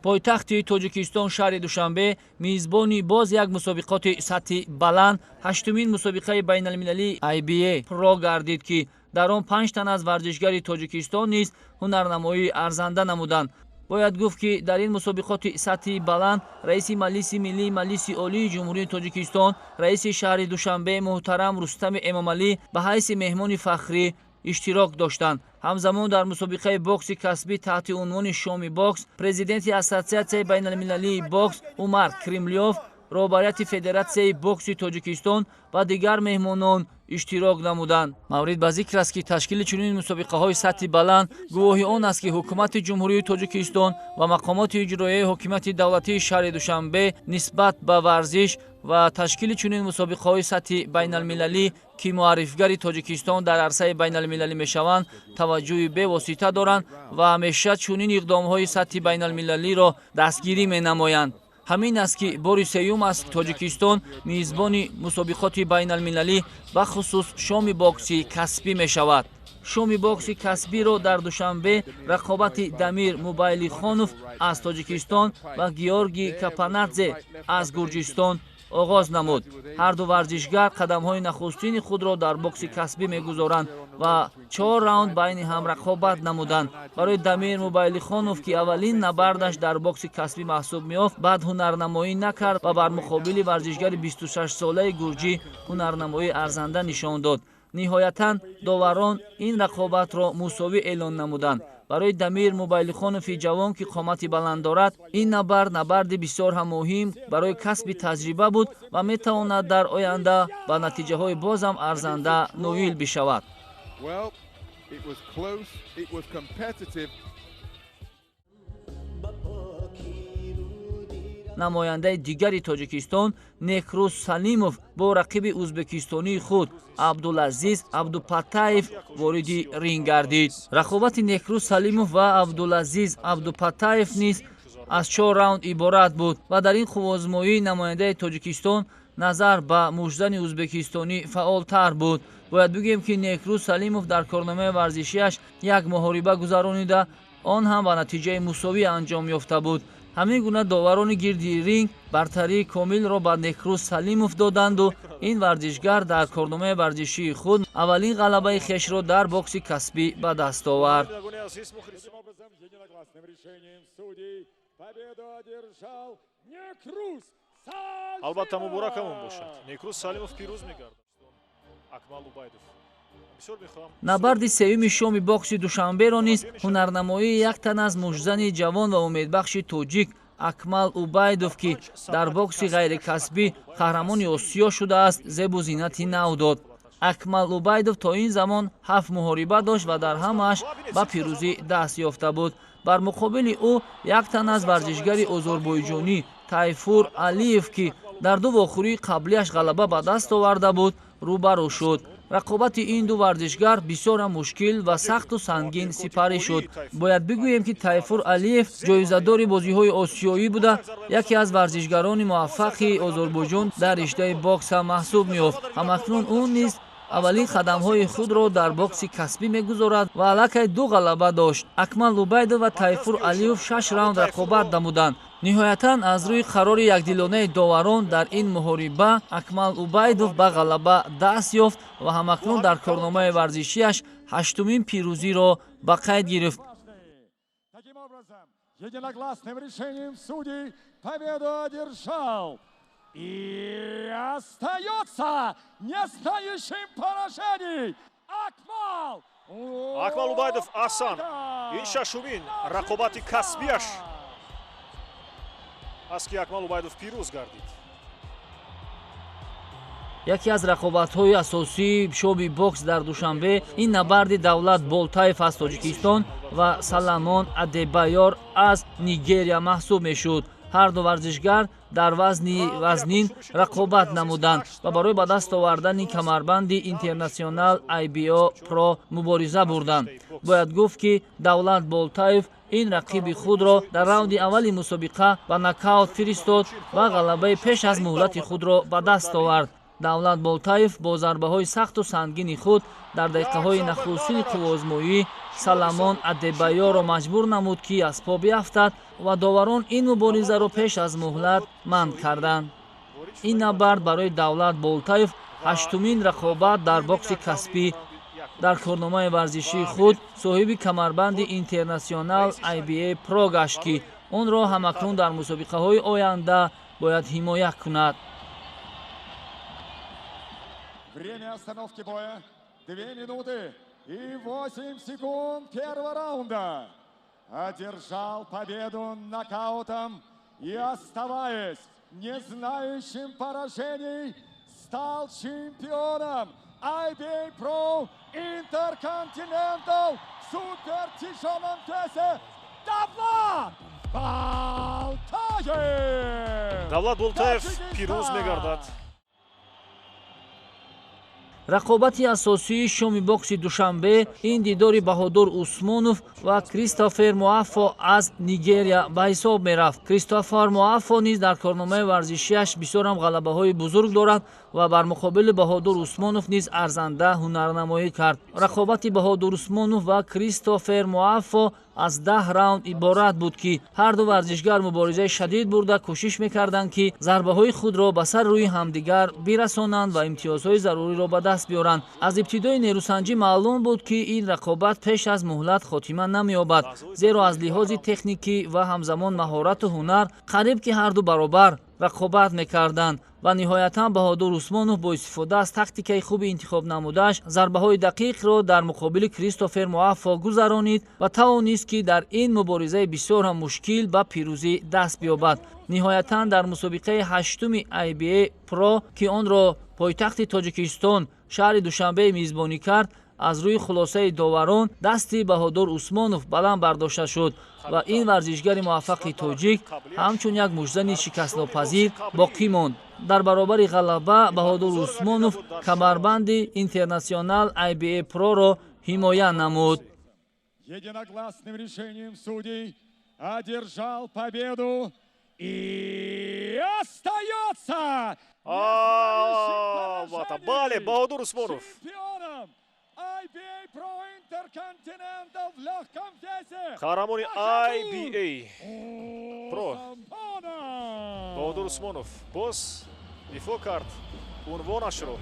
پایتخت تاجیکستان شهر دوشنبه میزبانی باز یک مسابقات سطح بلند هشتمین مسابقه بین المللی IBA پرو گردید که در آن 5 تن از ورزشگر تاجیکستان نیز هنرنمایی ارزنده نمودند. باید گفت که در این مسابقات سطح بلند رئیس مجلس ملی مجلس عالی جمهوری تاجیکستان رئیس شهر دوشنبه محترم رستم امامعلی به حیث مهمان فخری اشتراک داشتند. همزمان در مسابقه بوکس کسبی تحت عنوان شامی بوکس پرزیدنت اسوسیاسیون بین المللی بوکس عمر کریملیوف رهبریت فدراسیون بوکس تاجیکستان و دیگر مهمانان اشتراک نمودند. مورد به ذکر است که تشکیل چنین مسابقه های سطح بلند گواهی آن است که حکومت جمهوری تاجیکستان و مقامات اجرایی حکومت دولتی شهر دوشنبه نسبت به ورزش و تشکیل چنین مسابقه های سطح بین المللی که معرفیگر تاجیکستان در عرصه بین المللی میشوند توجه به واسطه دارند و همیشه چنین اقدام های سطح بین المللی را دستگیری می نمایند. همین است که بار سیوم است تاجیکستان میزبان مسابقات بین المللی و خصوص شامی بوکسی کسبی می شود. شامی بوکسی کسبی را در دوشنبه رقابت دمیر موبایلی خانوف از تاجیکستان و گیورگی کپانادزه از گرجستان آغاز نمود. هر دو ورزشگر قدم‌های نخستین خود را در بوکس کسبی می‌گذارند و 4 راوند بین هم رقابت نمودند. برای دمیر موبایلی خانوف که اولین نبردش در بوکس کسبی محسوب می‌یافت بعد هنرنمایی نکرد و بر مقابل ورزشگر 26 ساله گرجی هنرنمایی ارزنده نشان داد. نهایتاً داوران این رقابت را مساوی اعلان نمودند. برای دمیر موبایلی خانوفی جوان که قامتی بلند دارد این نبرد بسیار هم مهم برای کسب تجربه بود و میتواند در آینده با نتیجه های بازم ارزنده نویل بشود. نماینده دیگری تاجیکستان نکروز سلیموف با رقیب ازبکستانی خود عبدالعزیز عبدوپتاєв وارد رینگ گردید. رقابت نکروز سلیموف و عبدالعزیز عبدوپتاєв نیز از 4 راوند عبارت بود و در این خوازمایی نماینده تاجیکستان نظر به مژدن ازبکستانی فعالتر بود. باید بگیم که نکروز سلیموف در کارنامه ورزشیش یک محاربه گذرانیده آن هم به نتیجه مساوی انجام یافته بود. همین گونه داوران گردی رینگ برتری کامل را به نکروز سلیموف دادند و این ورزشگر در کارنامه ورزشی خود اولین غلبه خویش را در بوکس کسبی به دست آورد. البته مبارکمون باشد. نکروز سلیموف پیروز می‌گردد. اکمال اوبایدوف نبرد سوم شامی بوکس دوشنبه را نیز هنرنمایی یک تن از مژدن جوان و امیدبخش تاجیک اکمال اوبایدوف که در بوکس غیر کسبی قهرمان آسیا شده است زیب و زینتی نو داد. اکمال اوبایدوف تا این زمان 7 محاربه داشت و در همه‌اش به پیروزی دست یافته بود. بر مقابل او یک تن از ورزشگر آذربایجانی تایفور علیف که در دو واخوری قبلیش غلبه به دست آورده بود روبرو شد. رقابت این دو ورزشگر بسیار مشکل و سخت و سنگین سپری شد. باید بگوییم که تایفور علیف جایزه‌دار بازی‌های آسیایی بوده، یکی از ورزشگران موفق آذربایجان در رشته بوکس محسوب می‌یافت. همکنون او نیز اولین قدم‌های خود را در بوکس کسبی می‌گذارد و الکی 2 غلبه داشت. اکمال اوبایدوف و تایفور علیف 6 راوند رقابت نمودند. نهایتاً از روی قرار یکدلانه داوران در این محاربه اکمال اوبایدوف به غلبه دست یافت و همکنون در کارنامه ورزشیش 8مین پیروزی را به قید گرفت. اکمال اوبایдов асан ин шашумин рақобати касбияш аст ки Акмал Убайдов пирӯз гардид. یکی از رقابت‌های اساسی شامی بوکس در دوشنبه این نبرد دولت بولتایف از تاجیکستان و سلمان ادبایار از نیگریا محسوب می‌شد. هر دو ورزشگر در وزنین رقابت نمودند و برای به دست آوردن کمربند اینترنشنال IBO پرو مبارزه بردند. باید گفت که دولت بولتایف این رقیب خود را در راوند اولی مسابقه به نکاوت فرستاد و غلبه پیش از مهلت خود را به دست آورد. давлат болтаев бо зарбаҳои сахту сангини худ дар дақиқаҳои нахустини қуввозмоӣ Саламон Адебайёро маҷбур намуд ки аз по биафтад ва доварон ин муборизаро пеш аз муҳлат манъ карданд. ин набард барои давлат болтаев ҳаштумин рақобат дар бокси каспӣ дар корномаи варзишии худ соҳиби камарбанди интернасионал IBA Pro гашт ки онро ҳамакнун дар мусобиқаҳои оянда бояд ҳимоя кунад. Время остановки боя 2 минуты и 8 секунд первого раунда. Одержал победу нокаутом и, оставаясь не знающим поражений, стал чемпионом IBA Pro Intercontinental Супер тяжелом весе Давлат Болтаев. Давлат Болтаев пирӯз мегардад. рақобати асосии шоми бокси душанбе ин дидори Баҳодур Усмонов ва Кристофер Муаффо аз Нигерия ба ҳисоб мерафт. Кристофер Муаффо низ дар корномаи варзишиаш бисёрам ғалабаҳои бузург дорад ва бар муқобили Баҳодур Усмонов низ арзанда ҳунарнамоӣ кард. рақобати Баҳодур Усмонов ва Кристофер Муаффо аз 10 раунд иборат буд ки ҳарду варзишгар муборизаи шадид бурда кӯшиш мекарданд ки зарбаҳои худро ба сар рӯи ҳамдигар бирасонанд ва имтиёзҳои заруриро ба даст биёранд. аз ибтидои нерӯсанҷӣ маълум буд ки ин рақобат пеш аз муҳлат хотима намеёбад, зеро аз лиҳози техникӣ ва ҳамзамон маҳорату ҳунар қариб ки ҳарду баробар рақобат мекарданд ва ниҳоятан Баҳодур Усмонов бо истифода аз тактикаи хуби интихоб намудааш зарбаҳои дақиқро дар муқобили Кристофер Муаффо гузаронид ва тавонист ки дар ин муборизаи бисёр ҳам мушкил ба пирӯзӣ даст биёбад. ниҳоятан дар мусобиқаи ҳаштуми IBA Pro ки онро пойтахти Тоҷикистон шаҳри Душанбе мизбонӣ кард, аз рӯи хулосаи доварон дасти Баҳодур Усмонов баланд бардошта шуд ва ин варзишгари муваффақи тоҷик ҳамчун як мужзани шикастнопазир боқӣ монд. дар баробари ғалаба Баҳодур Усмонов камарбанди интернасионал IBA Pro-ро ҳимоя намуд. Единогласным решением судей одержал победу и остается бале, Баҳодур Усмонов чемпионом IBA Pro Intercontinental в легком весе. қаҳрамони IBA Pro Баҳодур Усмонов боз дифоъ кард унвонашро.